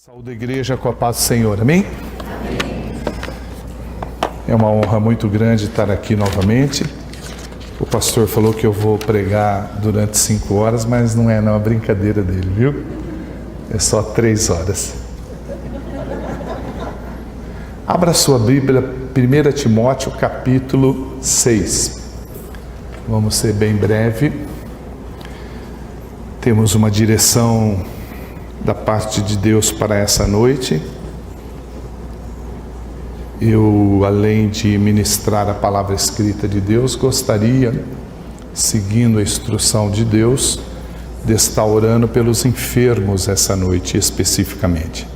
Saúde a igreja com a paz do Senhor, amém? É uma honra muito grande estar aqui novamente. O pastor falou que eu vou pregar durante 5 horas, mas não é uma brincadeira dele, viu? É só 3 horas. Abra sua Bíblia, 1 Timóteo capítulo 6. Vamos ser bem breve. Temos uma direção da parte de Deus para essa noite. Eu, além de ministrar a palavra escrita de Deus, gostaria, seguindo a instrução de Deus, de estar orando pelos enfermos essa noite especificamente.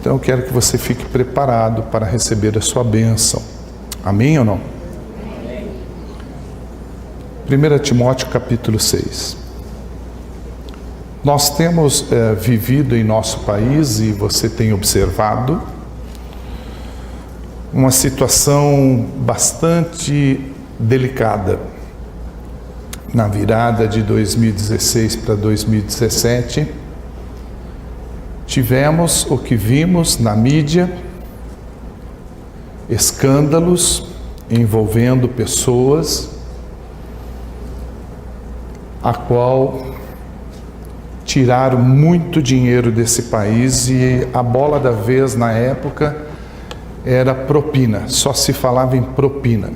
Então eu quero que você fique preparado para receber a sua bênção. Amém ou não? 1 Timóteo capítulo 6. Nós temos vivido em nosso país, e você tem observado, uma situação bastante delicada. Na virada de 2016 para 2017, tivemos o que vimos na mídia, escândalos envolvendo pessoas a qual tiraram muito dinheiro desse país, e a bola da vez na época era propina, só se falava em propina.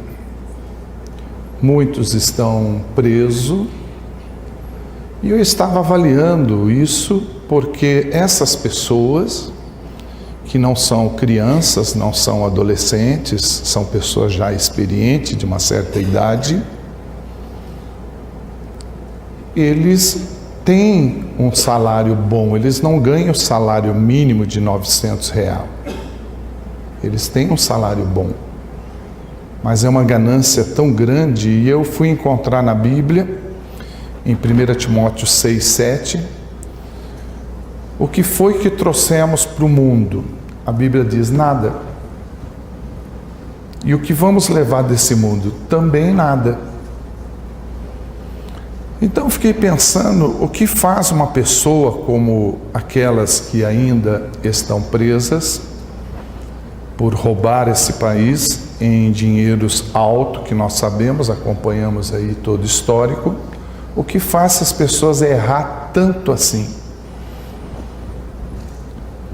Muitos estão presos, e eu estava avaliando isso porque essas pessoas, que não são crianças, não são adolescentes, são pessoas já experientes, de uma certa idade, eles têm um salário bom, eles não ganham o salário mínimo de R$900. Eles têm um salário bom, mas é uma ganância tão grande. E eu fui encontrar na Bíblia, em 1 Timóteo 6, 7, o que foi que trouxemos para o mundo? A Bíblia diz nada. E o que vamos levar desse mundo? Também nada. Então fiquei pensando, o que faz uma pessoa como aquelas que ainda estão presas por roubar esse país em dinheiros altos, que nós sabemos, acompanhamos aí todo o histórico, o que faz essas pessoas errar tanto assim?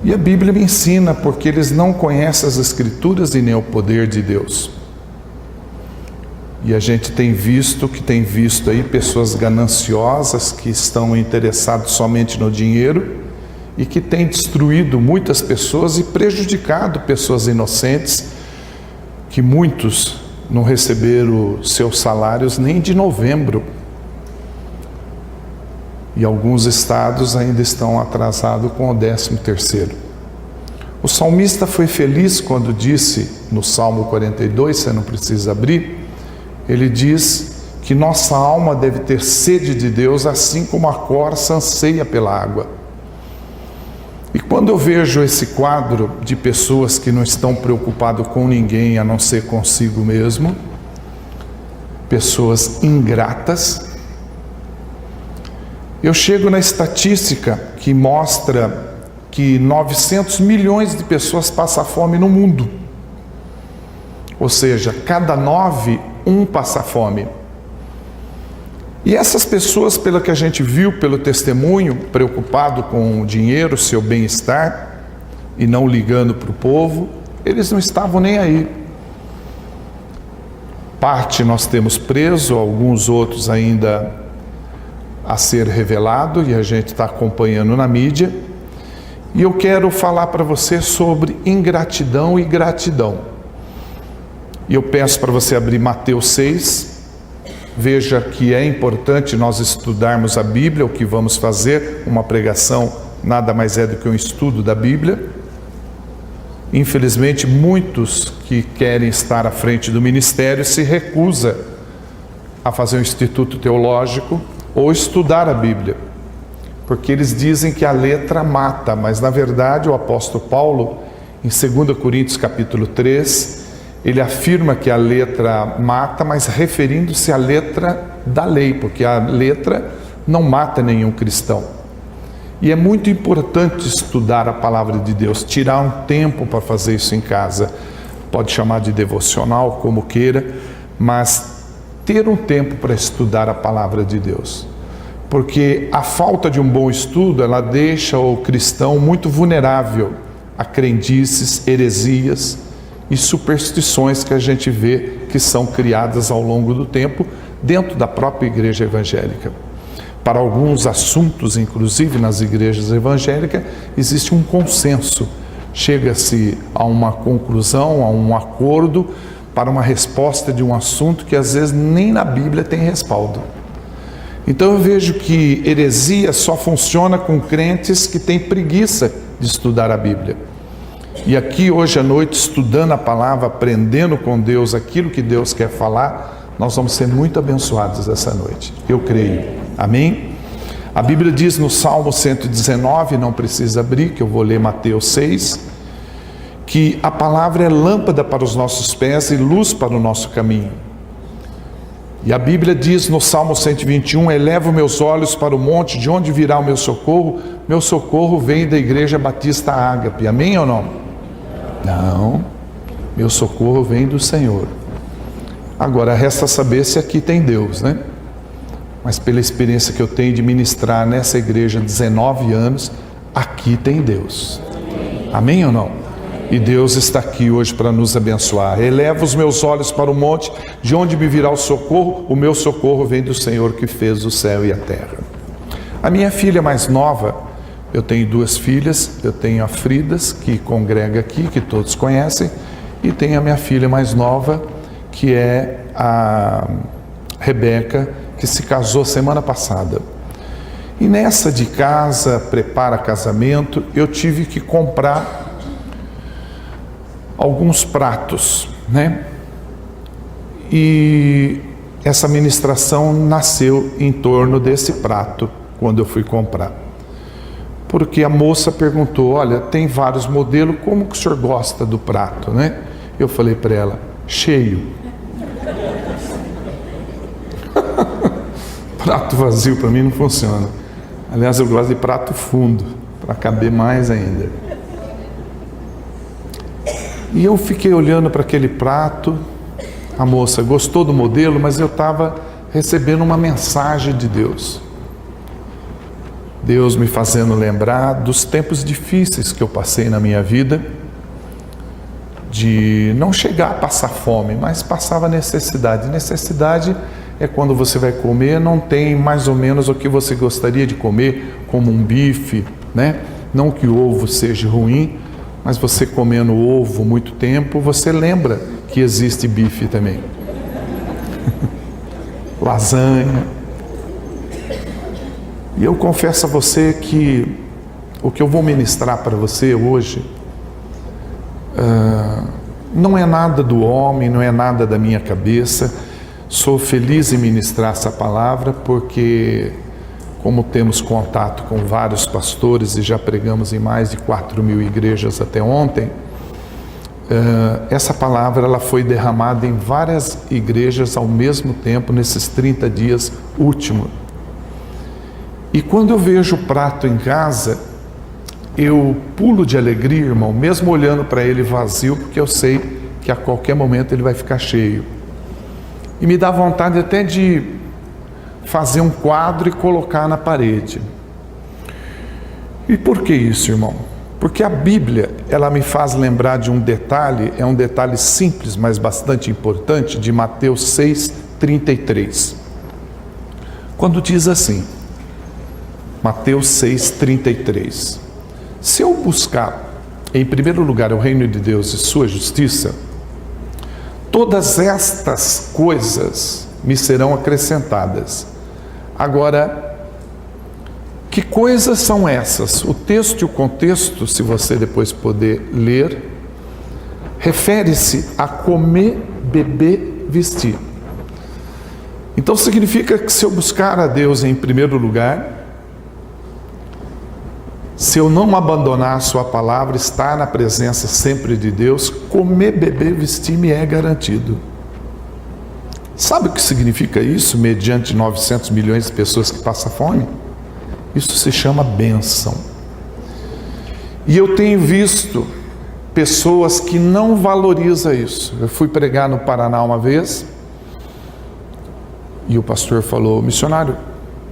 E a Bíblia me ensina, porque eles não conhecem as Escrituras e nem o poder de Deus. E a gente tem visto aí pessoas gananciosas que estão interessadas somente no dinheiro e que têm destruído muitas pessoas e prejudicado pessoas inocentes, que muitos não receberam seus salários nem de novembro. E alguns estados ainda estão atrasados com o 13º. O salmista foi feliz quando disse no Salmo 42, você não precisa abrir, ele diz que nossa alma deve ter sede de Deus, assim como a corça anseia pela água. E quando eu vejo esse quadro de pessoas que não estão preocupadas com ninguém a não ser consigo mesmo, pessoas ingratas, eu chego na estatística que mostra que 900 milhões de pessoas passam fome no mundo. Ou seja, cada 9, 1 passa fome. E essas pessoas, pelo que a gente viu, pelo testemunho, preocupado com o dinheiro, seu bem-estar, e não ligando para o povo, eles não estavam nem aí. Parte nós temos preso, alguns outros ainda a ser revelado, e a gente está acompanhando na mídia. E eu quero falar para você sobre ingratidão e gratidão. E eu peço para você abrir Mateus 6, veja que é importante nós estudarmos a Bíblia, o que vamos fazer, uma pregação nada mais é do que um estudo da Bíblia. Infelizmente, muitos que querem estar à frente do ministério se recusam a fazer um instituto teológico ou estudar a Bíblia, porque eles dizem que a letra mata, mas na verdade o apóstolo Paulo, em 2 Coríntios capítulo 3, ele afirma que a letra mata, mas referindo-se à letra da lei, porque a letra não mata nenhum cristão. E é muito importante estudar a palavra de Deus, tirar um tempo para fazer isso em casa. Pode chamar de devocional, como queira, mas ter um tempo para estudar a palavra de Deus. Porque a falta de um bom estudo, ela deixa o cristão muito vulnerável a crendices, heresias e superstições que a gente vê que são criadas ao longo do tempo dentro da própria igreja evangélica. Para alguns assuntos, inclusive nas igrejas evangélicas, existe um consenso. Chega-se a uma conclusão, a um acordo para uma resposta de um assunto que às vezes nem na Bíblia tem respaldo. Então eu vejo que heresia só funciona com crentes que têm preguiça de estudar a Bíblia. E aqui hoje à noite, estudando a palavra, aprendendo com Deus aquilo que Deus quer falar, nós vamos ser muito abençoados essa noite. Eu creio. Amém? A Bíblia diz no Salmo 119, não precisa abrir, que eu vou ler Mateus 6, que a palavra é lâmpada para os nossos pés e luz para o nosso caminho. E a Bíblia diz no Salmo 121, elevo meus olhos para o monte, de onde virá o meu socorro? Meu socorro vem da Igreja Batista Ágape. Amém ou não? Não. Meu socorro vem do Senhor. Agora, resta saber se aqui tem Deus, né? Mas pela experiência que eu tenho de ministrar nessa igreja há 19 anos, aqui tem Deus. Amém ou não? E Deus está aqui hoje para nos abençoar. Eleva os meus olhos para o monte, de onde me virá o socorro? O meu socorro vem do Senhor que fez o céu e a terra. A minha filha mais nova, eu tenho 2 filhas, eu tenho a Fridas, que congrega aqui, que todos conhecem, e tenho a minha filha mais nova, que é a Rebeca, que se casou semana passada. E nessa de casa, prepara casamento, eu tive que comprar alguns pratos, né? E essa ministração nasceu em torno desse prato, quando eu fui comprar. Porque a moça perguntou, olha, tem vários modelos, como que o senhor gosta do prato, né? Eu falei para ela, cheio. Prato vazio para mim não funciona. Aliás, eu gosto de prato fundo, para caber mais ainda. E eu fiquei olhando para aquele prato, a moça gostou do modelo, mas eu estava recebendo uma mensagem de Deus. Deus me fazendo lembrar dos tempos difíceis que eu passei na minha vida, de não chegar a passar fome, mas passava necessidade. Necessidade é quando você vai comer, não tem mais ou menos o que você gostaria de comer, como um bife, né? Não que o ovo seja ruim, mas você comendo ovo muito tempo, você lembra que existe bife também. Lasanha. E eu confesso a você que o que eu vou ministrar para você hoje não é nada do homem, não é nada da minha cabeça. Sou feliz em ministrar essa palavra porque, como temos contato com vários pastores e já pregamos em mais de 4.000 igrejas até ontem, essa palavra ela foi derramada em várias igrejas ao mesmo tempo nesses 30 dias últimos. E quando eu vejo o prato em casa, eu pulo de alegria, irmão, mesmo olhando para ele vazio, porque eu sei que a qualquer momento ele vai ficar cheio. E me dá vontade até de fazer um quadro e colocar na parede. E por que isso, irmão? Porque a Bíblia, ela me faz lembrar de um detalhe, é um detalhe simples, mas bastante importante, de Mateus 6:33. Quando diz assim, Mateus 6:33, se eu buscar em primeiro lugar o reino de Deus e sua justiça, todas estas coisas me serão acrescentadas. Agora, que coisas são essas? O texto e o contexto, se você depois puder ler, refere-se a comer, beber, vestir. Então significa que se eu buscar a Deus em primeiro lugar, se eu não abandonar a sua palavra, estar na presença sempre de Deus, comer, beber, vestir me é garantido. Sabe o que significa isso, mediante 900 milhões de pessoas que passam fome? Isso se chama bênção. E eu tenho visto pessoas que não valorizam isso. Eu fui pregar no Paraná uma vez e o pastor falou: missionário,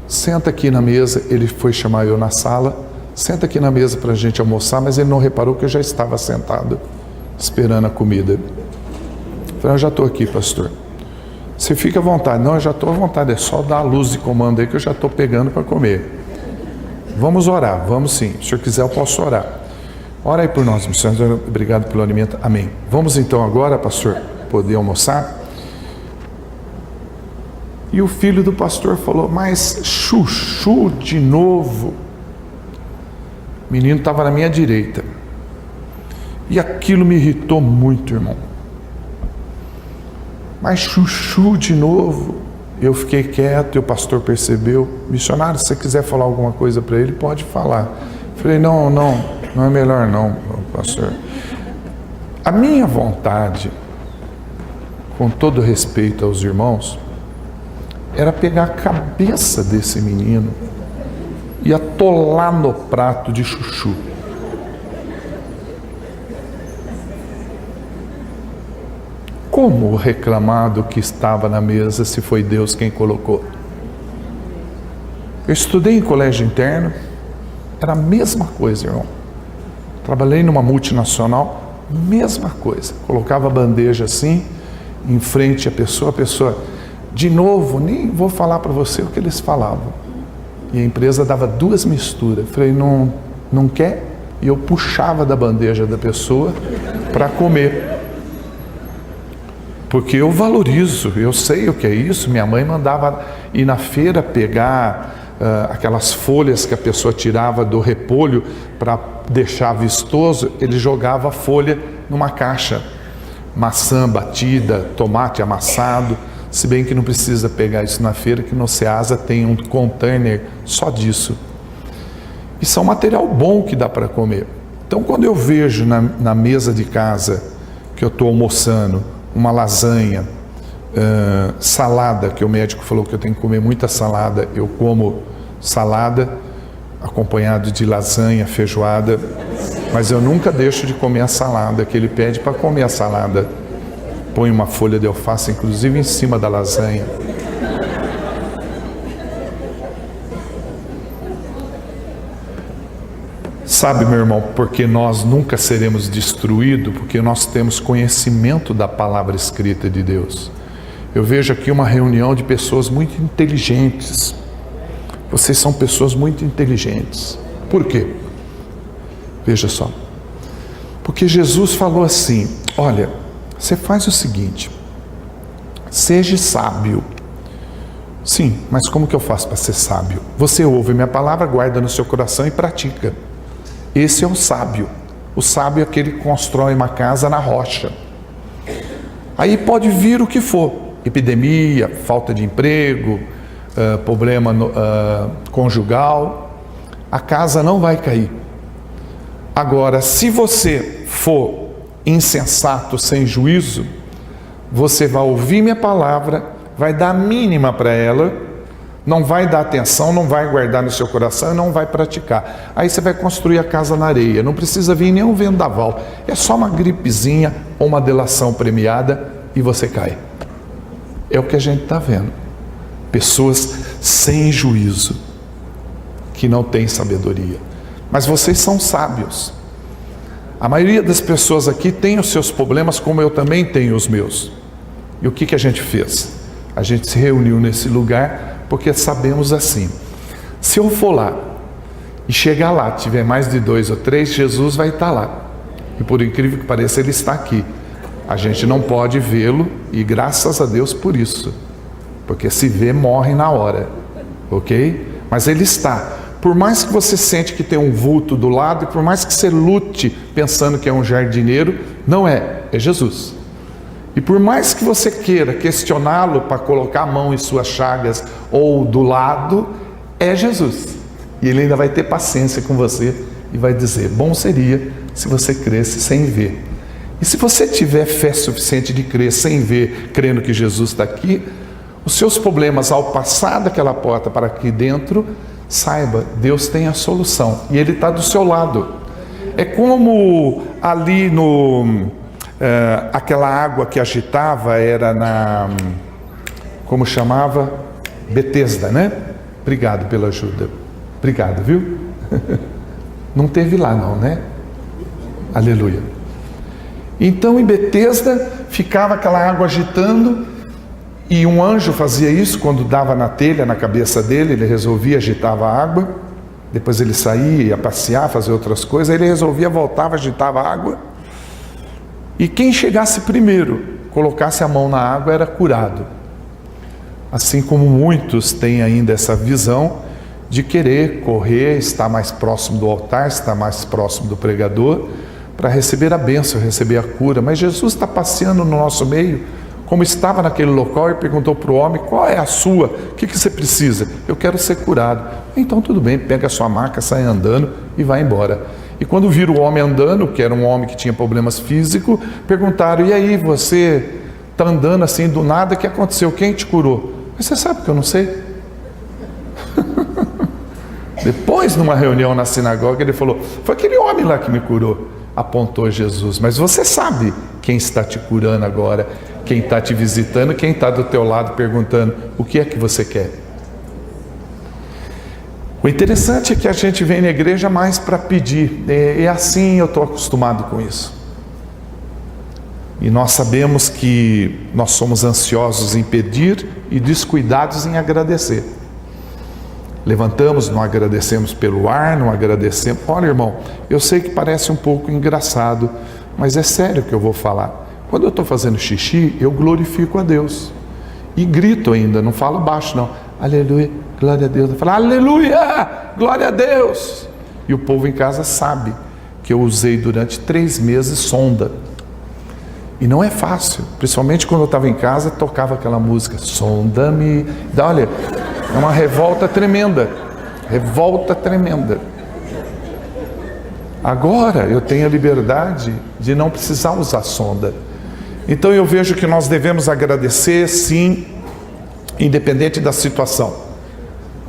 senta aqui na mesa. Ele foi chamar eu na sala: senta aqui na mesa para a gente almoçar, mas ele não reparou que eu já estava sentado esperando a comida. Eu falei: eu já estou aqui, pastor. Você fica à vontade. Não, eu já estou à vontade, é só dar a luz de comando aí que eu já estou pegando para comer. Vamos orar, vamos sim. Se o senhor quiser, eu posso orar. Ora aí por nós, missionário. Obrigado pelo alimento. Amém. Vamos então agora, pastor, poder almoçar. E o filho do pastor falou: mas chuchu de novo. O menino estava na minha direita. E aquilo me irritou muito, irmão. Mas chuchu de novo. Eu fiquei quieto e o pastor percebeu: missionário, se você quiser falar alguma coisa para ele, pode falar. Falei: não é melhor não, pastor. A minha vontade, com todo respeito aos irmãos, era pegar a cabeça desse menino e atolar no prato de chuchu. Como reclamar do que estava na mesa se foi Deus quem colocou? Eu estudei em colégio interno, era a mesma coisa, irmão. Trabalhei numa multinacional, mesma coisa. Colocava a bandeja assim, em frente à pessoa, de novo, nem vou falar para você o que eles falavam. E a empresa dava 2 misturas. Falei: não quer? E eu puxava da bandeja da pessoa para comer. Porque eu valorizo, eu sei o que é isso. Minha mãe mandava ir na feira pegar aquelas folhas que a pessoa tirava do repolho para deixar vistoso. Ele jogava a folha numa caixa, maçã batida, tomate amassado. Se bem que não precisa pegar isso na feira, que no Ceasa tem um container só disso. Isso é um material bom que dá para comer. Então, quando eu vejo na mesa de casa que eu estou almoçando uma lasanha, salada, que o médico falou que eu tenho que comer muita salada, eu como salada acompanhado de lasanha, feijoada, mas eu nunca deixo de comer a salada que ele pede para comer a salada. Põe uma folha de alface, inclusive, em cima da lasanha. Sabe, meu irmão, porque nós nunca seremos destruídos, porque nós temos conhecimento da palavra escrita de Deus. Eu vejo aqui uma reunião de pessoas muito inteligentes. Vocês são pessoas muito inteligentes. Por quê? Veja só. Porque Jesus falou assim: olha, você faz o seguinte, seja sábio. Sim, mas como que eu faço para ser sábio? Você ouve minha palavra, guarda no seu coração e pratica. Esse é o sábio. O sábio é aquele que constrói uma casa na rocha. Aí pode vir o que for: epidemia, falta de emprego, problema conjugal. A casa não vai cair. Agora, se você for insensato, sem juízo, você vai ouvir minha palavra, vai dar a mínima para ela, não vai dar atenção, não vai guardar no seu coração e não vai praticar. Aí você vai construir a casa na areia. Não precisa vir nenhum vendaval, é só uma gripezinha ou uma delação premiada e você cai. É o que a gente está vendo. Pessoas sem juízo, que não têm sabedoria. Mas vocês são sábios. A maioria das pessoas aqui tem os seus problemas, como eu também tenho os meus. E o que a gente fez? A gente se reuniu nesse lugar porque sabemos assim: se eu for lá e chegar lá, tiver mais de 2 ou 3, Jesus vai estar lá. E por incrível que pareça, Ele está aqui. A gente não pode vê-lo, e graças a Deus por isso. Porque se vê, morre na hora. Ok? Mas Ele está. Por mais que você sente que tem um vulto do lado, e por mais que você lute pensando que é um jardineiro, não é, é Jesus. E por mais que você queira questioná-lo para colocar a mão em suas chagas ou do lado, é Jesus. E Ele ainda vai ter paciência com você e vai dizer: bom seria se você cresce sem ver. E se você tiver fé suficiente de crer sem ver, crendo que Jesus está aqui, os seus problemas, ao passar daquela porta para aqui dentro, saiba, Deus tem a solução e Ele está do seu lado. É como ali aquela água que agitava era como chamava? Betesda, né? Obrigado pela ajuda. Obrigado, viu? Não teve lá não, né? Aleluia. Então em Betesda ficava aquela água agitando, e um anjo fazia isso quando dava na telha, na cabeça dele, ele resolvia, agitava a água, depois ele saía, ia passear, fazer outras coisas, aí ele resolvia, voltava, agitava a água, e quem chegasse primeiro, colocasse a mão na água, era curado. Assim como muitos têm ainda essa visão de querer correr, estar mais próximo do altar, estar mais próximo do pregador, para receber a bênção, receber a cura. Mas Jesus está passeando no nosso meio, como estava naquele local, e perguntou para o homem: qual é a sua? O que você precisa? Eu quero ser curado. Então tudo bem, pega a sua maca, sai andando e vai embora. E quando viram o homem andando, que era um homem que tinha problemas físicos, perguntaram: e aí, você está andando assim do nada, o que aconteceu? Quem te curou? Mas você sabe que eu não sei. Depois, numa reunião na sinagoga, ele falou: foi aquele homem lá que me curou. Apontou Jesus. Mas você sabe quem está te curando agora, quem está te visitando, quem está do teu lado perguntando: o que é que você quer? O interessante é que a gente vem na igreja mais para pedir. É assim, eu estou acostumado com isso. E nós sabemos que nós somos ansiosos em pedir e descuidados em agradecer. Levantamos, não agradecemos pelo ar, não agradecemos. Olha, irmão, eu sei que parece um pouco engraçado, mas é sério que eu vou falar. Quando eu estou fazendo xixi, eu glorifico a Deus. E grito ainda, não falo baixo não. Aleluia, glória a Deus. Eu falo: aleluia, glória a Deus. E o povo em casa sabe que eu usei durante 3 meses sonda. E não é fácil, principalmente quando eu estava em casa, tocava aquela música: sonda-me. Olha, é uma revolta tremenda. Revolta tremenda. Agora eu tenho a liberdade de não precisar usar sonda. Então eu vejo que nós devemos agradecer, sim, independente da situação.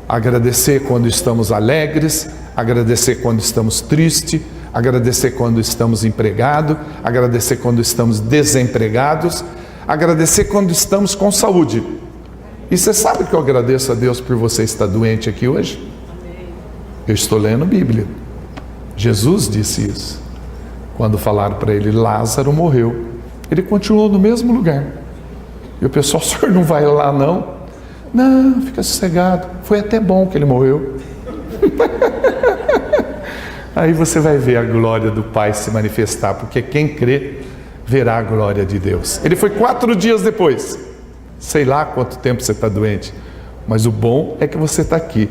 Agradecer quando estamos alegres, agradecer quando estamos tristes, agradecer quando estamos empregados, agradecer quando estamos desempregados, agradecer quando estamos com saúde. E você sabe que eu agradeço a Deus por você estar doente aqui hoje? Eu estou lendo Bíblia. Jesus disse isso. Quando falaram para ele: Lázaro morreu, ele continuou no mesmo lugar. E o pessoal: o senhor não vai lá não? Não, fica sossegado, foi até bom que ele morreu. Aí você vai ver a glória do Pai se manifestar, porque quem crê verá a glória de Deus. Ele foi 4 dias depois. Sei lá quanto tempo você está doente, mas o bom é que você está aqui.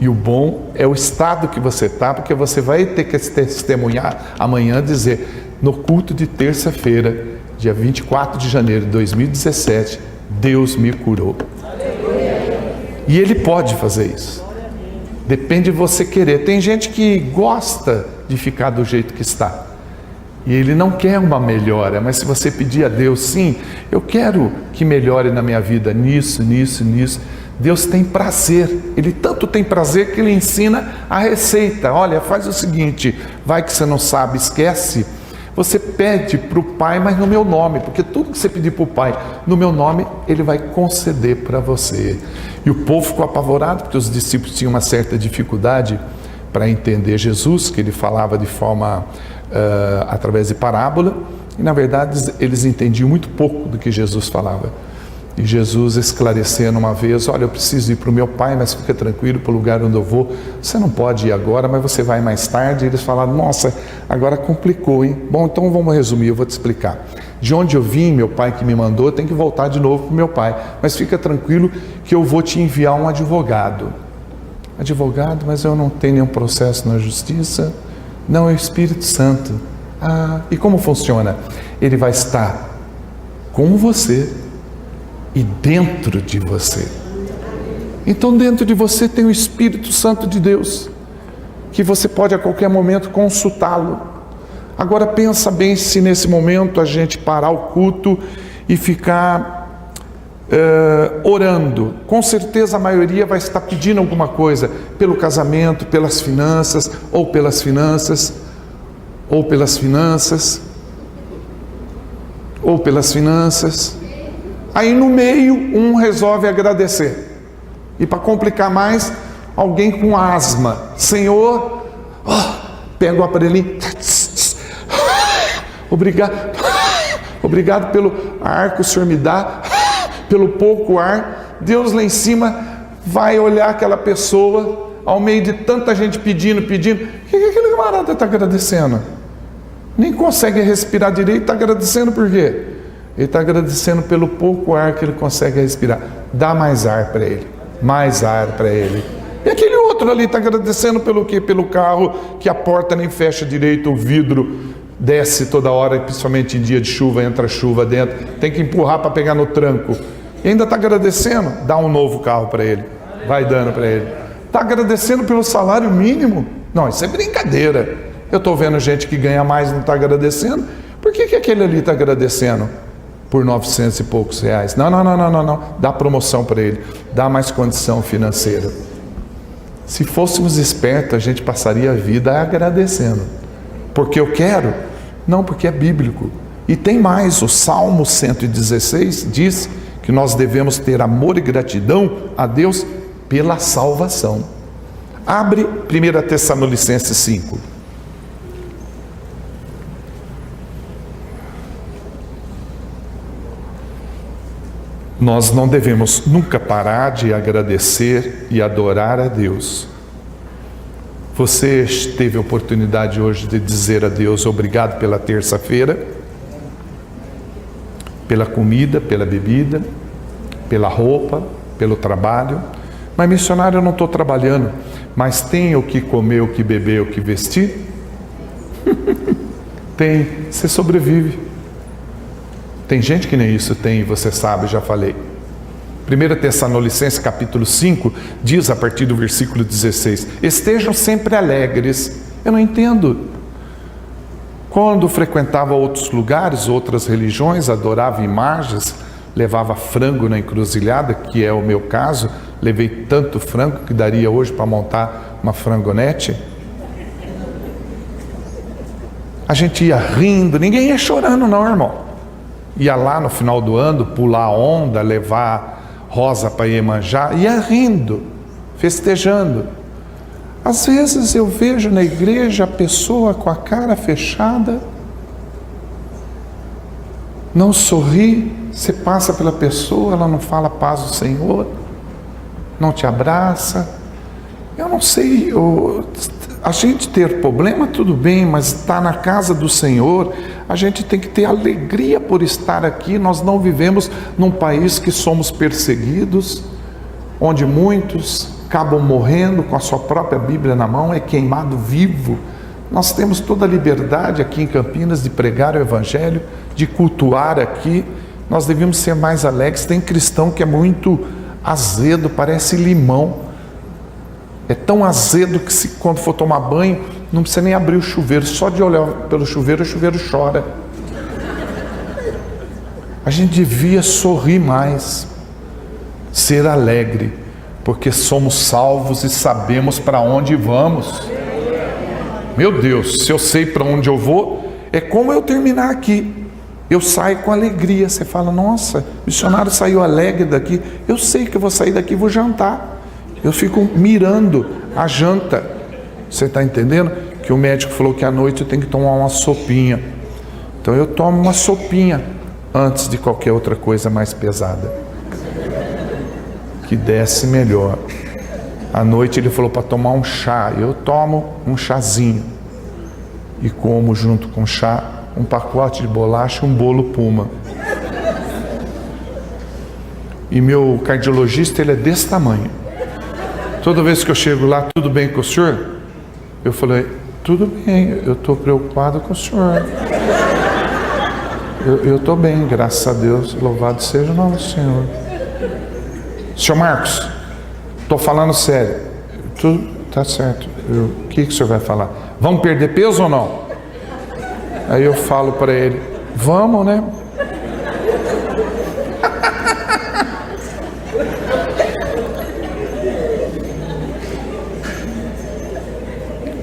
E o bom é o estado que você está, porque você vai ter que testemunhar amanhã, dizer: no culto de terça-feira, dia 24 de janeiro de 2017, Deus me curou. E Ele pode fazer isso. Depende de você querer. Tem gente que gosta de ficar do jeito que está. E ele não quer uma melhora, mas se você pedir a Deus: sim, eu quero que melhore na minha vida, nisso, nisso, nisso. Deus tem prazer. Ele tanto tem prazer que Ele ensina a receita. Olha, faz o seguinte, vai que você não sabe, esquece. Você pede para o Pai, mas no meu nome, porque tudo que você pedir para o Pai no meu nome, Ele vai conceder para você. E o povo ficou apavorado, porque os discípulos tinham uma certa dificuldade para entender Jesus, que Ele falava de forma através de parábola, e na verdade eles entendiam muito pouco do que Jesus falava. E Jesus esclarecendo uma vez: olha, eu preciso ir para o meu Pai, mas fica tranquilo, para o lugar onde eu vou, você não pode ir agora, mas você vai mais tarde. E eles falaram: nossa, agora complicou, hein? Bom, então vamos resumir, eu vou te explicar. De onde eu vim, meu Pai que me mandou, tem que voltar de novo para o meu Pai, mas fica tranquilo que eu vou te enviar um advogado. Advogado? Mas eu não tenho nenhum processo na justiça. Não, é o Espírito Santo. Ah, e como funciona? Ele vai estar com você e dentro de você. Então dentro de você tem o Espírito Santo de Deus, que você pode a qualquer momento consultá-lo. Agora pensa bem se nesse momento a gente parar o culto e ficar orando. Com certeza a maioria vai estar pedindo alguma coisa pelo casamento, pelas finanças, ou pelas finanças, ou pelas finanças, ou pelas finanças. Aí no meio um resolve agradecer. E para complicar mais, alguém com asma: Senhor, pega o aparelhinho, obrigado pelo ar que o Senhor me dá, pelo pouco ar. Deus lá em cima vai olhar aquela pessoa, ao meio de tanta gente pedindo, o que aquele camarada está agradecendo? Nem consegue respirar direito, está agradecendo por quê? Ele está agradecendo pelo pouco ar que ele consegue respirar. Dá mais ar para ele, mais ar para ele. E aquele outro ali está agradecendo pelo quê? Pelo carro que a porta nem fecha direito, o vidro desce toda hora, principalmente em dia de chuva, entra chuva dentro, tem que empurrar para pegar no tranco. E ainda está agradecendo, dá um novo carro para ele, vai dando para ele. Está agradecendo pelo salário mínimo? Não, isso é brincadeira. Eu estou vendo gente que ganha mais e não está agradecendo. Por que aquele ali está agradecendo por 900 e poucos reais? Não. Dá promoção para ele, dá mais condição financeira. Se fôssemos espertos, a gente passaria a vida agradecendo. Porque eu quero? Não, porque é bíblico. E tem mais, o Salmo 116 diz que nós devemos ter amor e gratidão a Deus pela salvação. Abre 1 Tessalonicenses 5. Nós não devemos nunca parar de agradecer e adorar a Deus. Você teve a oportunidade hoje de dizer a Deus obrigado pela terça-feira, pela comida, pela bebida, pela roupa, pelo trabalho. Mas missionário, eu não estou trabalhando, mas tem o que comer, o que beber, o que vestir? Tem, você sobrevive. Tem gente que nem isso tem, você sabe, já falei. 1 Tessalonicenses capítulo 5 diz a partir do versículo 16: estejam sempre alegres. Eu não entendo. Quando frequentava outros lugares, outras religiões, adorava imagens, levava frango na encruzilhada, que é o meu caso, levei tanto frango que daria hoje para montar uma frangonete. A gente ia rindo, ninguém ia chorando não, irmão. Ia lá no final do ano pular onda, levar rosa para Iemanjá, ia rindo, festejando. Às vezes eu vejo na igreja a pessoa com a cara fechada, não sorri, você passa pela pessoa, ela não fala paz do Senhor, não te abraça. Eu não sei, a gente ter problema tudo bem, mas estar na casa do Senhor, a gente tem que ter alegria por estar aqui. Nós não vivemos num país que somos perseguidos, onde muitos acabam morrendo com a sua própria Bíblia na mão, é queimado vivo. Nós temos toda a liberdade aqui em Campinas de pregar o Evangelho, de cultuar aqui. Nós devemos ser mais alegres. Tem cristão que é muito azedo, parece limão. É tão azedo que quando for tomar banho, não precisa nem abrir o chuveiro, só de olhar pelo chuveiro, o chuveiro chora. A gente devia sorrir mais, ser alegre, porque somos salvos e sabemos para onde vamos. Meu Deus, se eu sei para onde eu vou, é como eu terminar aqui. Eu saio com alegria. Você fala: nossa, o missionário saiu alegre daqui. Eu sei que eu vou sair daqui e vou jantar. Eu fico mirando a janta. Você está entendendo? Que o médico falou que à noite eu tenho que tomar uma sopinha. Então eu tomo uma sopinha antes de qualquer outra coisa mais pesada, que desce melhor. À noite ele falou para tomar um chá. Eu tomo um chazinho e como junto com o chá um pacote de bolacha e um bolo Puma. E meu cardiologista, ele é desse tamanho. Toda vez que eu chego lá: tudo bem com o senhor? Eu falei: tudo bem, eu estou preocupado com o senhor. Eu estou bem, graças a Deus, louvado seja o nome do Senhor. Senhor Marcos, estou falando sério. Tudo está certo. O que o senhor vai falar? Vamos perder peso ou não? Aí eu falo para ele: vamos, né?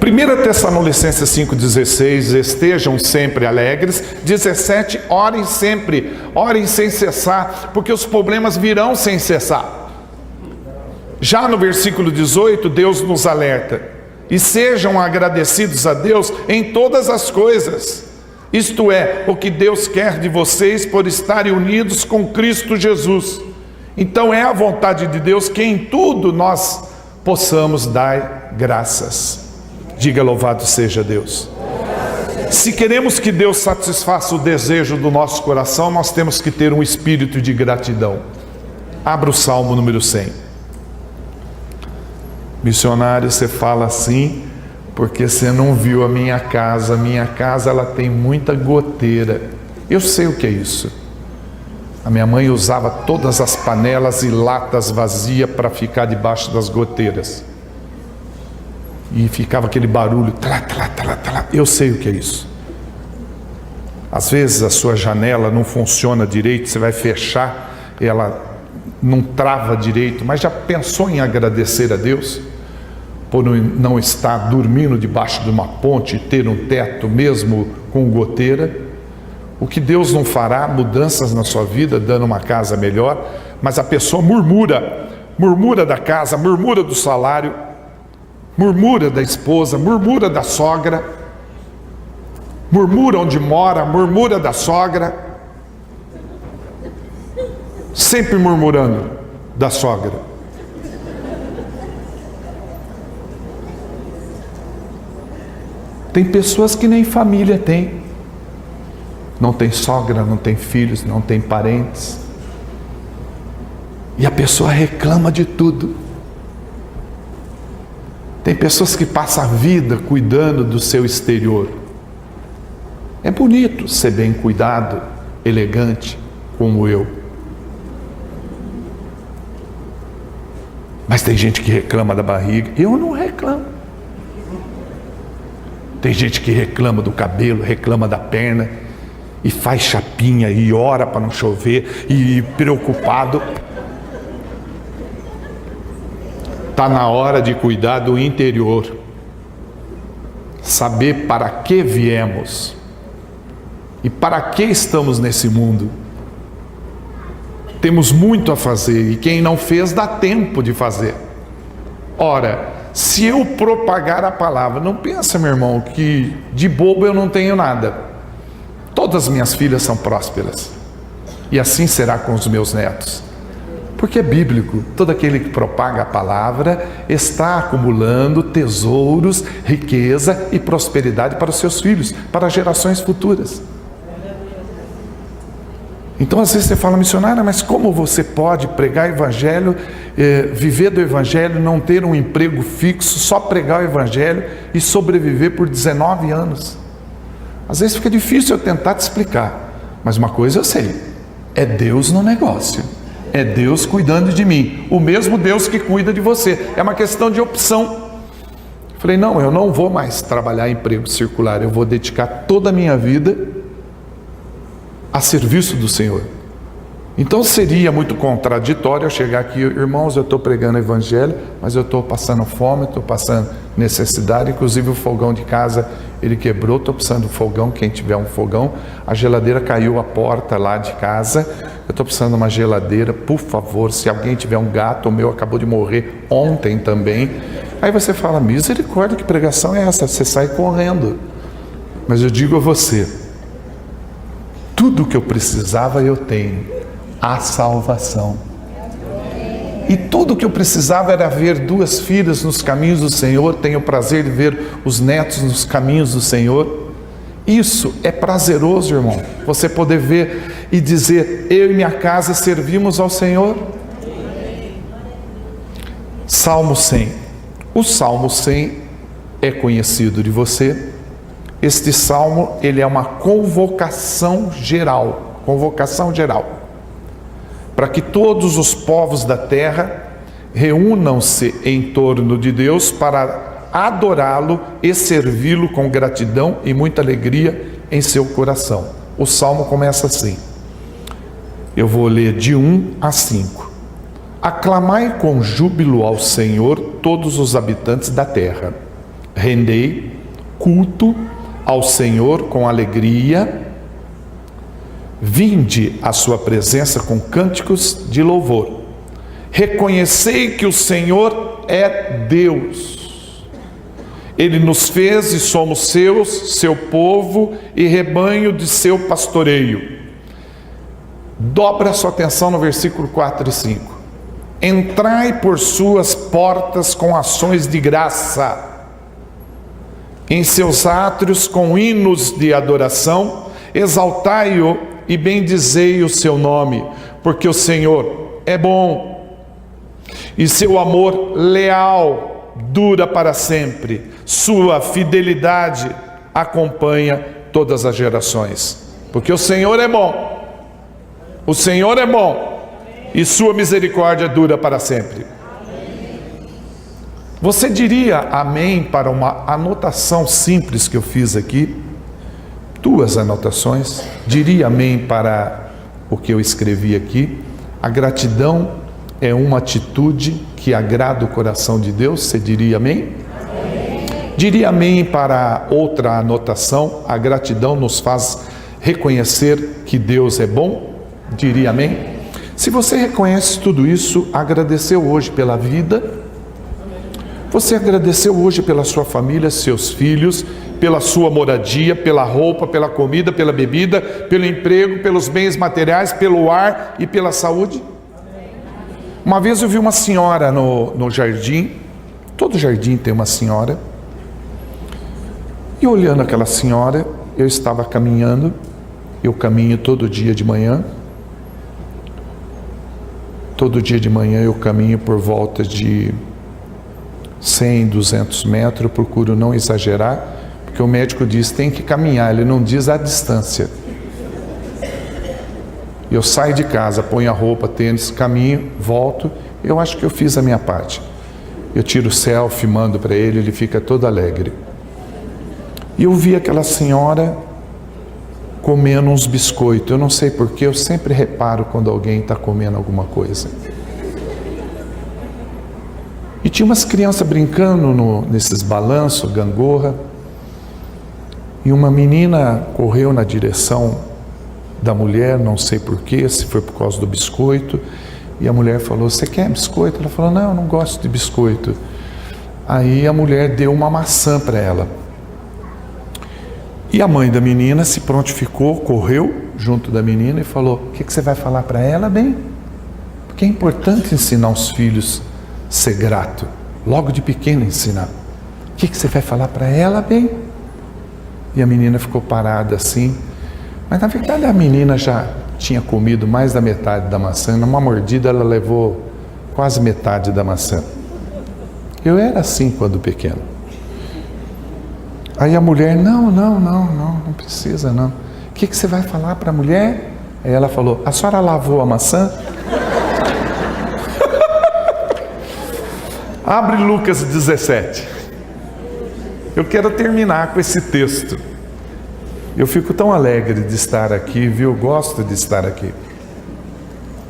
1 Tessalonicenses 5,16, estejam sempre alegres. 17, orem sempre, orem sem cessar, porque os problemas virão sem cessar. Já no versículo 18, Deus nos alerta: e sejam agradecidos a Deus em todas as coisas. Isto é, o que Deus quer de vocês por estarem unidos com Cristo Jesus. Então é a vontade de Deus que em tudo nós possamos dar graças. Diga: louvado seja Deus. Se queremos que Deus satisfaça o desejo do nosso coração, nós temos que ter um espírito de gratidão. Abra o Salmo número 100. Missionário, você fala assim porque você não viu a minha casa. A minha casa, ela tem muita goteira. Eu sei o que é isso. A minha mãe usava todas as panelas e latas vazias para ficar debaixo das goteiras. E ficava aquele barulho. Eu sei o que é isso. Às vezes a sua janela não funciona direito, você vai fechar, ela não trava direito. Mas já pensou em agradecer a Deus por não estar dormindo debaixo de uma ponte e ter um teto mesmo com goteira? O que Deus não fará? Mudanças na sua vida, dando uma casa melhor, mas a pessoa murmura da casa, murmura do salário, murmura da esposa, murmura da sogra, murmura onde mora, murmura da sogra, sempre murmurando da sogra. Tem pessoas que nem família tem. Não tem sogra, não tem filhos, não tem parentes. E a pessoa reclama de tudo. Tem pessoas que passam a vida cuidando do seu exterior. É bonito ser bem cuidado, elegante, como eu. Mas tem gente que reclama da barriga. Eu não reclamo. Tem gente que reclama do cabelo, reclama da perna, e faz chapinha, e ora para não chover, e preocupado. Está na hora de cuidar do interior. Saber para que viemos. E para que estamos nesse mundo. Temos muito a fazer, e quem não fez, dá tempo de fazer. Ora, se eu propagar a palavra, não pensa, meu irmão, que de bobo eu não tenho nada. Todas as minhas filhas são prósperas, e assim será com os meus netos. Porque é bíblico, todo aquele que propaga a palavra está acumulando tesouros, riqueza e prosperidade para os seus filhos, para gerações futuras. Então às vezes você fala: missionária, mas como você pode pregar evangelho, viver do evangelho, não ter um emprego fixo, só pregar o evangelho e sobreviver por 19 anos? Às vezes fica difícil eu tentar te explicar, mas uma coisa eu sei: é Deus no negócio, é Deus cuidando de mim, o mesmo Deus que cuida de você. É uma questão de opção. Falei: não, eu não vou mais trabalhar em emprego circular, eu vou dedicar toda a minha vida a serviço do Senhor. Então seria muito contraditório eu chegar aqui: irmãos, eu estou pregando o evangelho, mas eu estou passando fome, estou passando necessidade, inclusive o fogão de casa ele quebrou, estou precisando de fogão. Quem tiver um fogão, a geladeira caiu a porta lá de casa, eu estou precisando de uma geladeira, por favor. Se alguém tiver um gato, o meu acabou de morrer ontem também. Aí você fala: misericórdia, que pregação é essa? Você sai correndo. Mas eu digo a você, tudo que eu precisava eu tenho: a salvação. E tudo que eu precisava era ver duas filhas nos caminhos do Senhor. Tenho o prazer de ver os netos nos caminhos do Senhor. Isso é prazeroso, irmão. Você poder ver e dizer: eu e minha casa servimos ao Senhor. Salmo 100. O Salmo 100 é conhecido de você. Este salmo, ele é uma convocação geral, para que todos os povos da terra reúnam-se em torno de Deus para adorá-lo e servi-lo com gratidão e muita alegria em seu coração. O salmo começa assim. Eu vou ler de 1 a 5. Aclamai com júbilo ao Senhor todos os habitantes da terra. rendei culto ao Senhor com alegria, vinde à sua presença com cânticos de louvor. Reconhecei que o Senhor é Deus. Ele nos fez e somos seu povo e rebanho de seu pastoreio. Dobra a sua atenção no versículo 4 e 5. Entrai por suas portas com ações de graça, em seus átrios com hinos de adoração, exaltai-o e bendizei o seu nome, porque o Senhor é bom, e seu amor leal dura para sempre, sua fidelidade acompanha todas as gerações. Porque o Senhor é bom, o Senhor é bom, e sua misericórdia dura para sempre. Você diria amém para uma anotação simples que eu fiz aqui? 2 anotações. Diria amém para o que eu escrevi aqui. A gratidão é uma atitude que agrada o coração de Deus. Você diria amém? Amém. Diria amém para outra anotação. A gratidão nos faz reconhecer que Deus é bom. Diria amém? Se você reconhece tudo isso, agradeceu hoje pela vida, você agradeceu hoje pela sua família, seus filhos, pela sua moradia, pela roupa, pela comida, pela bebida, pelo emprego, pelos bens materiais, pelo ar e pela saúde? Uma vez eu vi uma senhora no jardim, todo jardim tem uma senhora, e olhando aquela senhora, eu estava caminhando, eu caminho todo dia de manhã, eu caminho por volta de 100, 200 metros, eu procuro não exagerar, porque o médico diz tem que caminhar, ele não diz a distância. Eu saio de casa, ponho a roupa, tênis, caminho, volto, eu acho que eu fiz a minha parte. Eu tiro selfie, mando para ele, ele fica todo alegre. E eu vi aquela senhora comendo uns biscoitos, eu não sei porquê, eu sempre reparo quando alguém está comendo alguma coisa. E tinha umas crianças brincando nesses balanços, gangorra, e uma menina correu na direção da mulher, não sei porquê, se foi por causa do biscoito, e a mulher falou, você quer biscoito? Ela falou, não, eu não gosto de biscoito. Aí a mulher deu uma maçã para ela. E a mãe da menina se prontificou, correu junto da menina e falou, o que você vai falar para ela, bem? Porque é importante ensinar os filhos a ser grato, logo de pequeno ensinar. O que você vai falar para ela, bem? E a menina ficou parada assim, mas na verdade a menina já tinha comido mais da metade da maçã, numa mordida ela levou quase metade da maçã. Eu era assim quando pequeno. Aí a mulher, não precisa não. O que você vai falar para a mulher? Aí ela falou, a senhora lavou a maçã? Abre Lucas 17. Eu quero terminar com esse texto. Eu fico tão alegre de estar aqui, viu? Eu gosto de estar aqui.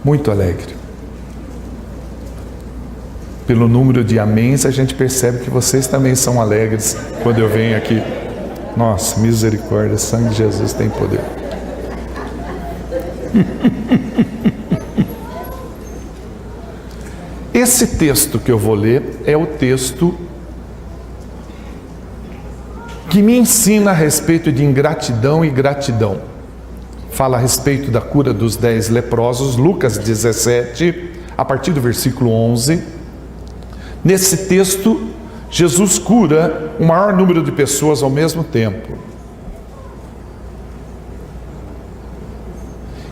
Muito alegre. Pelo número de améns, a gente percebe que vocês também são alegres quando eu venho aqui. Nossa, misericórdia, sangue de Jesus tem poder. Esse texto que eu vou ler é o texto que me ensina a respeito de ingratidão e gratidão. Fala a respeito da cura dos 10 leprosos, Lucas 17, a partir do versículo 11. Nesse texto, Jesus cura o maior número de pessoas ao mesmo tempo.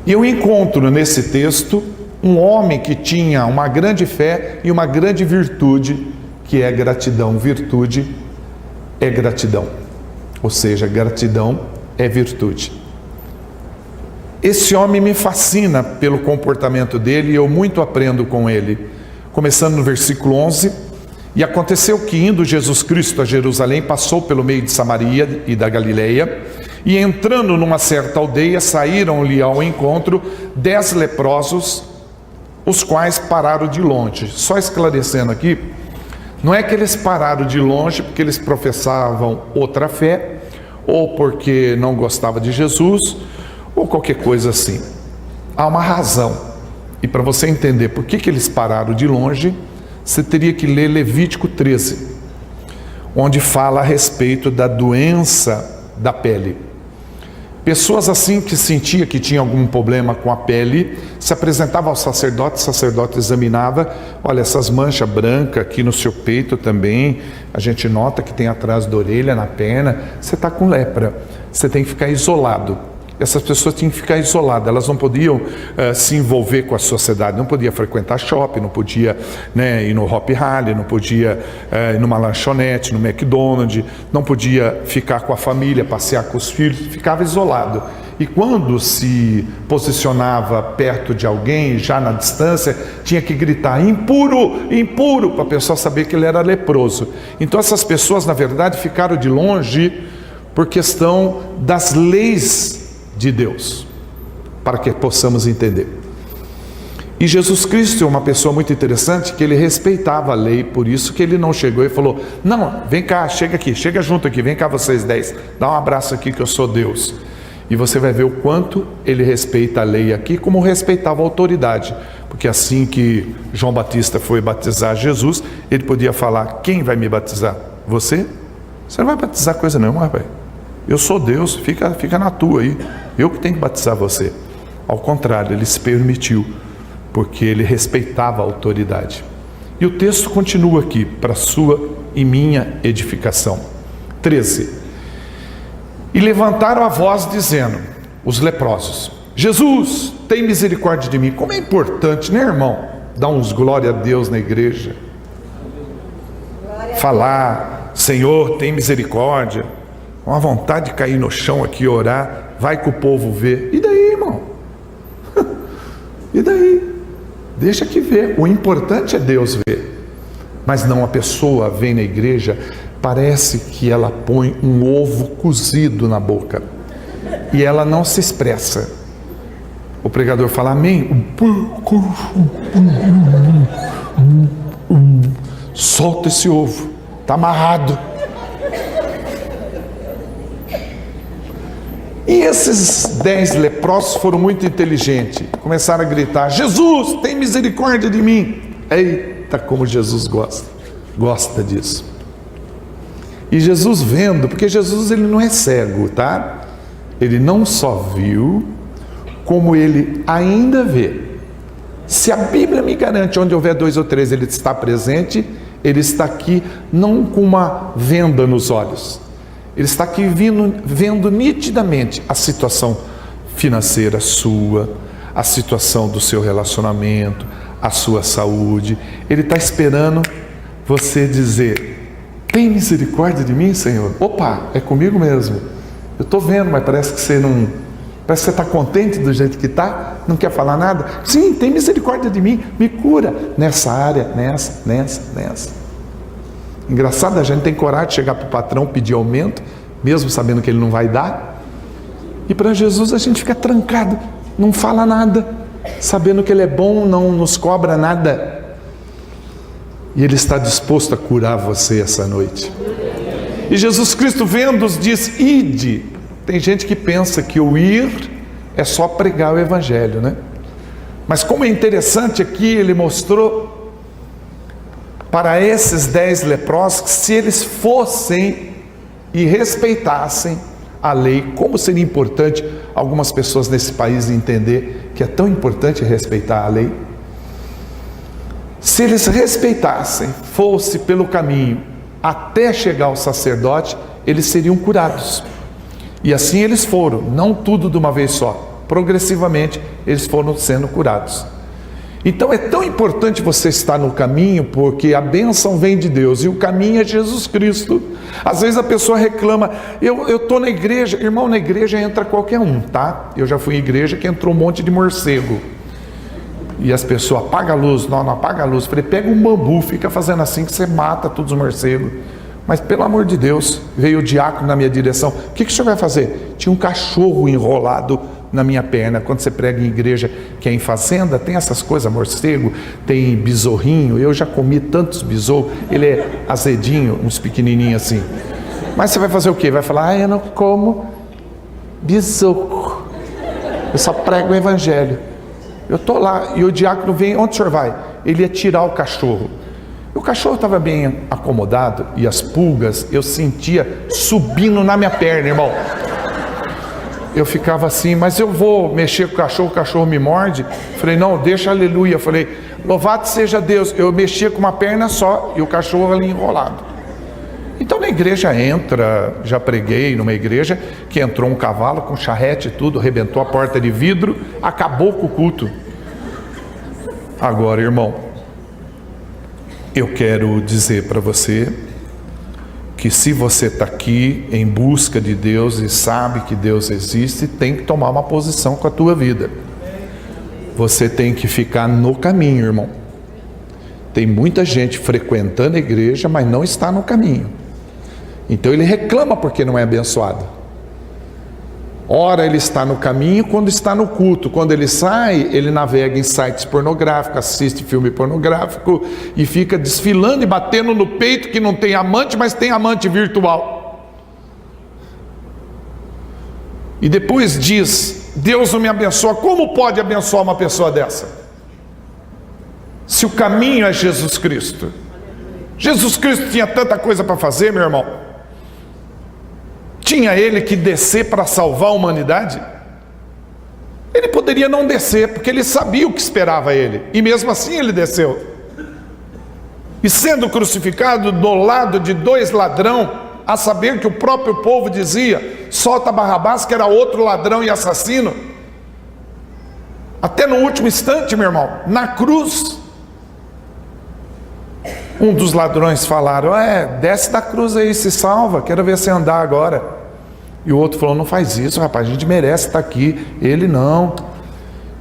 E eu encontro nesse texto um homem que tinha uma grande fé e uma grande virtude, que é gratidão. Virtude é gratidão. Ou seja, gratidão é virtude. Esse homem me fascina pelo comportamento dele e eu muito aprendo com ele. Começando no versículo 11, e aconteceu que indo Jesus Cristo a Jerusalém, passou pelo meio de Samaria e da Galileia, e entrando numa certa aldeia, saíram-lhe ao encontro 10 leprosos, os quais pararam de longe. Só esclarecendo aqui, Não é que eles pararam de longe porque eles professavam outra fé, ou porque não gostavam de Jesus, ou qualquer coisa assim. Há uma razão. E para você entender por que eles pararam de longe, você teria que ler Levítico 13, onde fala a respeito da doença da pele. Pessoas assim que sentia que tinha algum problema com a pele, se apresentavam ao sacerdote, o sacerdote examinava, olha, essas manchas brancas aqui no seu peito também, a gente nota que tem atrás da orelha, na perna, você está com lepra, você tem que ficar isolado. Essas pessoas tinham que ficar isoladas, elas não podiam se envolver com a sociedade, não podia frequentar shopping, não podia ir no Hop Harry, não podia ir numa lanchonete, no McDonald's, não podia ficar com a família, passear com os filhos, ficava isolado. E quando se posicionava perto de alguém, já na distância, tinha que gritar, impuro, impuro, para a pessoa saber que ele era leproso. Então essas pessoas, na verdade, ficaram de longe por questão das leis de Deus, para que possamos entender. E Jesus Cristo é uma pessoa muito interessante, que ele respeitava a lei, por isso que ele não chegou e falou, não, vem cá, chega aqui, chega junto aqui, vem cá vocês 10, dá um abraço aqui que eu sou Deus. E você vai ver o quanto ele respeita a lei aqui, como respeitava a autoridade, porque assim que João Batista foi batizar Jesus, ele podia falar, quem vai me batizar? Você? Você não vai batizar coisa nenhuma, rapaz. Eu sou Deus, fica na tua aí, eu que tenho que batizar você. Ao contrário, ele se permitiu, porque ele respeitava a autoridade. E o texto continua aqui, para sua e minha edificação. 13. E levantaram a voz dizendo, os leprosos, Jesus, tem misericórdia de mim. Como é importante, né, irmão? Dar uns glória a Deus na igreja. Falar, Senhor, tem misericórdia. Uma vontade de cair no chão aqui e orar, vai que o povo vê. E daí, irmão? E daí? Deixa que ver. O importante é Deus ver. Mas não, a pessoa vem na igreja, parece que ela põe um ovo cozido na boca e ela não se expressa. O pregador fala amém, solta esse ovo, está amarrado. E esses 10 leprosos foram muito inteligentes, começaram a gritar, Jesus, tem misericórdia de mim. Eita, como Jesus gosta disso. E Jesus vendo, porque Jesus ele não é cego, tá? Ele não só viu, como ele ainda vê. Se a Bíblia me garante, onde houver 2 ou 3 ele está presente, ele está aqui não com uma venda nos olhos. Ele está aqui vendo nitidamente a situação financeira sua, a situação do seu relacionamento, a sua saúde. Ele está esperando você dizer, tem misericórdia de mim, Senhor? Opa, é comigo mesmo. Eu estou vendo, mas parece que você não... Parece que você está contente do jeito que está, não quer falar nada. Sim, tem misericórdia de mim, me cura nessa área, nessa. Engraçado, a gente tem coragem de chegar para o patrão pedir aumento, mesmo sabendo que ele não vai dar. E para Jesus a gente fica trancado, não fala nada, sabendo que ele é bom, não nos cobra nada. E ele está disposto a curar você essa noite. E Jesus Cristo vendo-os diz, ide. Tem gente que pensa que o ir é só pregar o evangelho, né? Mas como é interessante aqui, ele mostrou para esses 10 leprosos que se eles fossem e respeitassem a lei, como seria importante algumas pessoas nesse país entender que é tão importante respeitar a lei. Se eles respeitassem, fosse pelo caminho até chegar ao sacerdote, eles seriam curados. E assim eles foram, não tudo de uma vez só, progressivamente eles foram sendo curados. Então é tão importante você estar no caminho, porque a bênção vem de Deus e o caminho é Jesus Cristo. Às vezes a pessoa reclama, eu estou na igreja, irmão, na igreja entra qualquer um, tá? Eu já fui em igreja que entrou um monte de morcego. E as pessoas, apaga a luz, não apaga a luz. Falei, pega um bambu, fica fazendo assim que você mata todos os morcegos. Mas pelo amor de Deus, veio o diácono na minha direção, o que o senhor vai fazer? Tinha um cachorro enrolado na minha perna. Quando você prega em igreja que é em fazenda, tem essas coisas, morcego, tem besorrinho. Eu já comi tantos besouros, ele é azedinho, uns pequenininhos assim. Mas você vai fazer o quê? Vai falar, eu não como besouro, eu só prego o evangelho. Eu estou lá e o diácono vem, onde o senhor vai? Ele ia tirar o cachorro. O cachorro estava bem acomodado e as pulgas eu sentia subindo na minha perna, irmão. Eu ficava assim, mas eu vou mexer com o cachorro me morde. Falei, não, deixa, aleluia. Falei, louvado seja Deus. Eu mexia com uma perna só e o cachorro ali enrolado. Então na igreja entra, já preguei numa igreja que entrou um cavalo com charrete e tudo, arrebentou a porta de vidro, acabou com o culto. Agora, irmão, eu quero dizer para você que se você está aqui em busca de Deus e sabe que Deus existe, tem que tomar uma posição com a tua vida. Você tem que ficar no caminho, irmão. Tem muita gente frequentando a igreja, mas não está no caminho. Então ele reclama porque não é abençoado. Ora ele está no caminho quando está no culto. Quando ele sai, ele navega em sites pornográficos, assiste filme pornográfico e fica desfilando e batendo no peito que não tem amante, mas tem amante virtual. E depois diz, Deus não me abençoa. Como pode abençoar uma pessoa dessa? Se o caminho é Jesus Cristo. Jesus Cristo tinha tanta coisa para fazer, meu irmão. Tinha ele que descer para salvar a humanidade? Ele poderia não descer, porque ele sabia o que esperava ele, e mesmo assim ele desceu. E sendo crucificado do lado de dois ladrões, a saber que o próprio povo dizia, solta Barrabás, que era outro ladrão e assassino. Até no último instante, meu irmão, na cruz, um dos ladrões falaram, desce da cruz aí, se salva, quero ver você andar agora. E o outro falou, não faz isso, rapaz, a gente merece estar aqui. Ele não.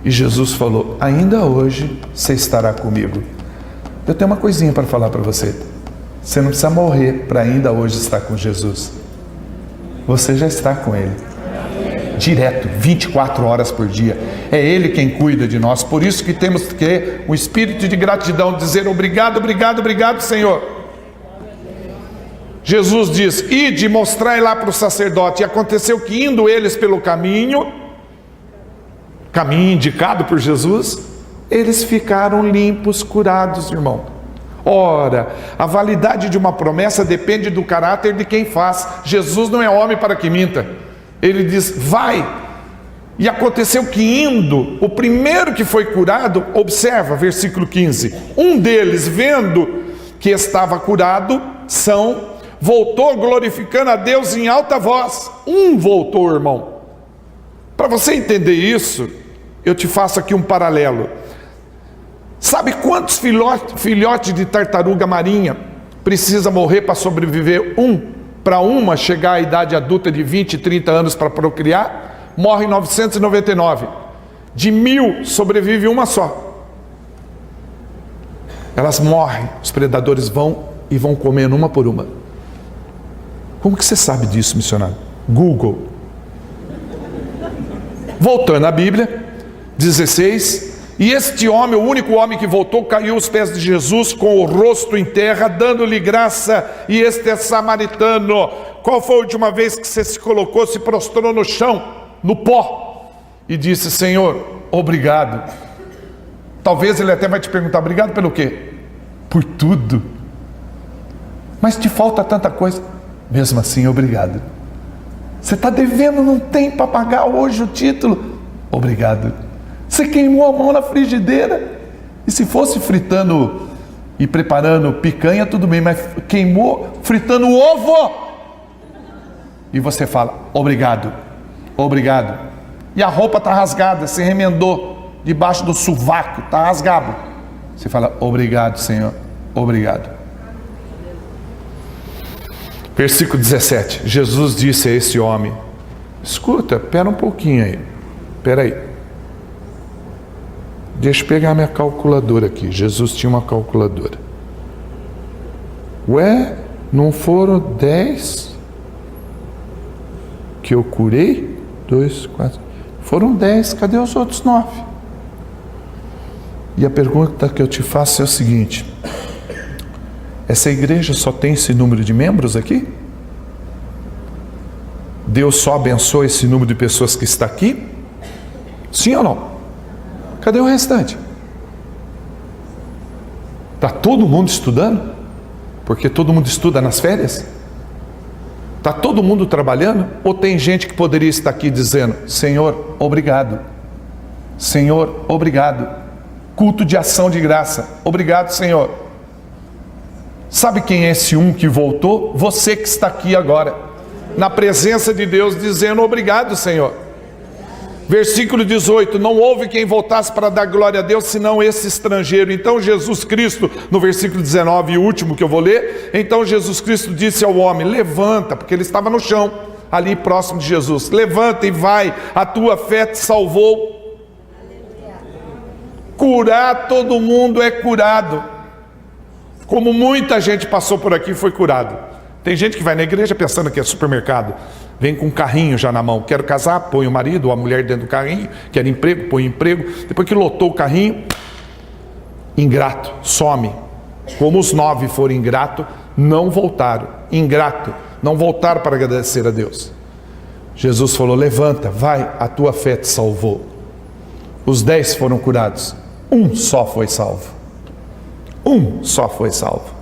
E Jesus falou, ainda hoje você estará comigo. Eu tenho uma coisinha para falar para você. Você não precisa morrer para ainda hoje estar com Jesus. Você já está com Ele. Direto, 24 horas por dia. É Ele quem cuida de nós. Por isso que temos que ter um espírito de gratidão, dizer obrigado, obrigado, obrigado, Senhor. Jesus diz, ide e mostrai lá para o sacerdote. E aconteceu que indo eles pelo caminho indicado por Jesus, eles ficaram limpos, curados, irmão. Ora, a validade de uma promessa depende do caráter de quem faz. Jesus não é homem para que minta. Ele diz, vai. E aconteceu que indo, o primeiro que foi curado, observa, versículo 15. Um deles, vendo que estava curado, voltou glorificando a Deus em alta voz. Voltou, irmão. Para você entender isso, eu te faço aqui um paralelo. Sabe quantos filhotes de tartaruga marinha precisa morrer para sobreviver para uma chegar à idade adulta de 20, 30 anos para procriar? Morre 999. De 1000 sobrevive uma só. Elas morrem, os predadores vão comendo uma por uma. Como que você sabe disso, missionário? Google. Voltando à Bíblia, 16. E este homem, o único homem que voltou, caiu aos pés de Jesus com o rosto em terra, dando-lhe graça. E este é samaritano. Qual foi a última vez que você se colocou, se prostrou no chão, no pó, e disse, Senhor, obrigado? Talvez ele até vai te perguntar, obrigado pelo quê? Por tudo. Mas te falta tanta coisa. Mesmo assim, obrigado. Você está devendo, não tem para pagar hoje o título. Obrigado. Você queimou a mão na frigideira. E se fosse fritando e preparando picanha, tudo bem, mas queimou fritando ovo. E você fala, obrigado, obrigado. E a roupa está rasgada, se remendou debaixo do sovaco, está rasgado. Você fala, obrigado, Senhor, obrigado. Versículo 17, Jesus disse a esse homem, escuta, espera um pouquinho aí, espera aí. Deixa eu pegar minha calculadora aqui. Jesus tinha uma calculadora. Não foram 10 que eu curei? 2, 4. Foram 10, cadê os outros 9? E a pergunta que eu te faço é o seguinte: essa igreja só tem esse número de membros aqui? Deus só abençoa esse número de pessoas que está aqui? Sim ou não? Cadê o restante? Está todo mundo estudando? Porque todo mundo estuda nas férias? Está todo mundo trabalhando? Ou tem gente que poderia estar aqui dizendo: Senhor, obrigado. Senhor, obrigado. Culto de ação de graça. Obrigado, Senhor. Sabe quem é esse um que voltou? Você que está aqui agora, na presença de Deus, dizendo: obrigado, Senhor. Versículo 18: não houve quem voltasse para dar glória a Deus, senão esse estrangeiro. Então Jesus Cristo, no versículo 19, e o último que eu vou ler, então Jesus Cristo disse ao homem: levanta, porque ele estava no chão, ali próximo de Jesus: levanta e vai, a tua fé te salvou. Curar, todo mundo é curado. Como muita gente passou por aqui e foi curado. Tem gente que vai na igreja pensando que é supermercado, vem com um carrinho já na mão: quero casar, põe o marido ou a mulher dentro do carrinho, quer emprego, põe emprego. Depois que lotou o carrinho, ingrato, some. Como os 9 foram ingratos, não voltaram. Ingrato, não voltaram para agradecer a Deus. Jesus falou: levanta, vai, a tua fé te salvou. Os 10 foram curados, um só foi salvo. Um só foi salvo.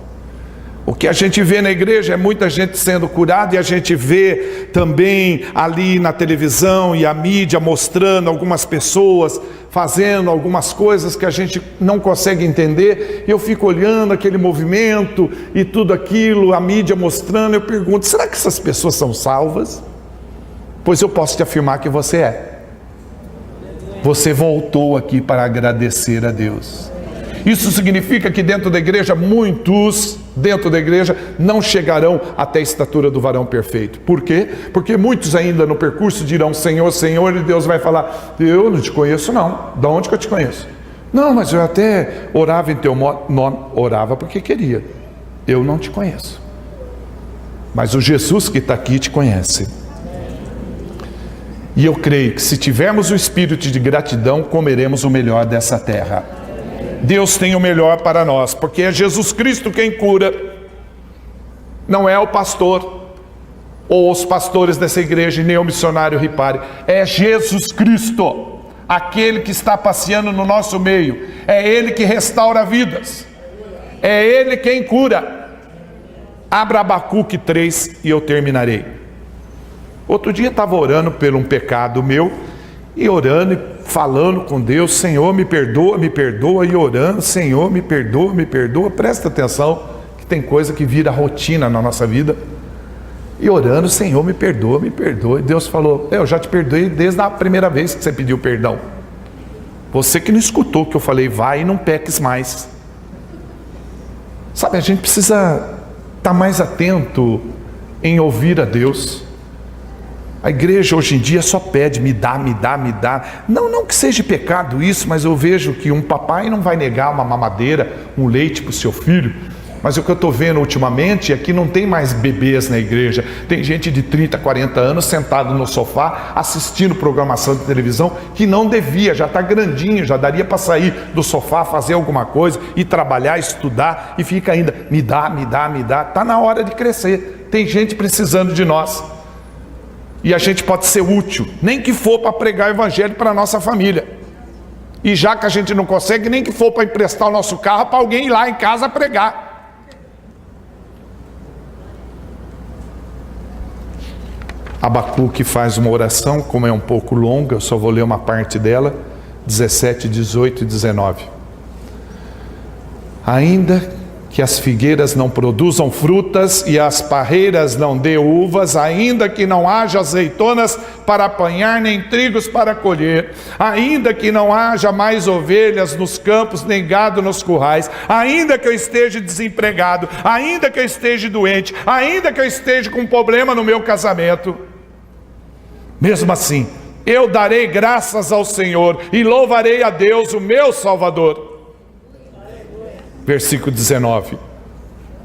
O que a gente vê na igreja é muita gente sendo curada, e a gente vê também ali na televisão e a mídia mostrando algumas pessoas fazendo algumas coisas que a gente não consegue entender. Eu fico olhando aquele movimento e tudo aquilo, a mídia mostrando, eu pergunto: será que essas pessoas são salvas? Pois eu posso te afirmar que você é. Você voltou aqui para agradecer a Deus. Isso significa que dentro da igreja, muitos dentro da igreja não chegarão até a estatura do varão perfeito. Por quê? Porque muitos ainda no percurso dirão: Senhor, Senhor, e Deus vai falar: eu não te conheço não. De onde que eu te conheço? Não, mas eu até orava em teu nome. Orava porque queria. Eu não te conheço. Mas o Jesus que está aqui te conhece. E eu creio que se tivermos o espírito de gratidão, comeremos o melhor dessa terra. Deus tem o melhor para nós, porque é Jesus Cristo quem cura, não é o pastor, ou os pastores dessa igreja, nem o missionário Ripari. É Jesus Cristo, aquele que está passeando no nosso meio. É Ele que restaura vidas, é Ele quem cura. Abra Abacuque 3 e eu terminarei. Outro dia estava orando por um pecado meu, e orando e falando com Deus: Senhor, me perdoa, e orando: Senhor, me perdoa. Presta atenção que tem coisa que vira rotina na nossa vida. E orando: Senhor, me perdoa. E Deus falou: eu já te perdoei desde a primeira vez que você pediu perdão. Você que não escutou que eu falei: vai e não peques mais. Sabe, a gente precisa estar mais atento em ouvir a Deus. A igreja hoje em dia só pede: me dá. Não que seja pecado isso, mas eu vejo que um papai não vai negar uma mamadeira, um leite para o seu filho. Mas o que eu estou vendo ultimamente é que não tem mais bebês na igreja. Tem gente de 30, 40 anos sentado no sofá, assistindo programação de televisão, que não devia, já está grandinho, já daria para sair do sofá, fazer alguma coisa, ir trabalhar, estudar, e fica ainda: me dá. Está na hora de crescer. Tem gente precisando de nós. E a gente pode ser útil, nem que for para pregar o evangelho para a nossa família. E já que a gente não consegue, nem que for para emprestar o nosso carro para alguém ir lá em casa pregar. Abacuque faz uma oração, como é um pouco longa, eu só vou ler uma parte dela, 17, 18 e 19. Ainda que as figueiras não produzam frutas e as parreiras não dê uvas, ainda que não haja azeitonas para apanhar, nem trigos para colher, ainda que não haja mais ovelhas nos campos, nem gado nos currais, ainda que eu esteja desempregado, ainda que eu esteja doente, ainda que eu esteja com um problema no meu casamento, mesmo assim, eu darei graças ao Senhor e louvarei a Deus, o meu Salvador. Versículo 19: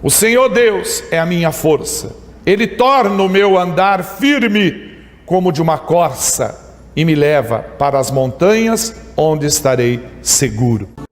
o Senhor Deus é a minha força, Ele torna o meu andar firme como de uma corça. e me leva para as montanhas onde estarei seguro.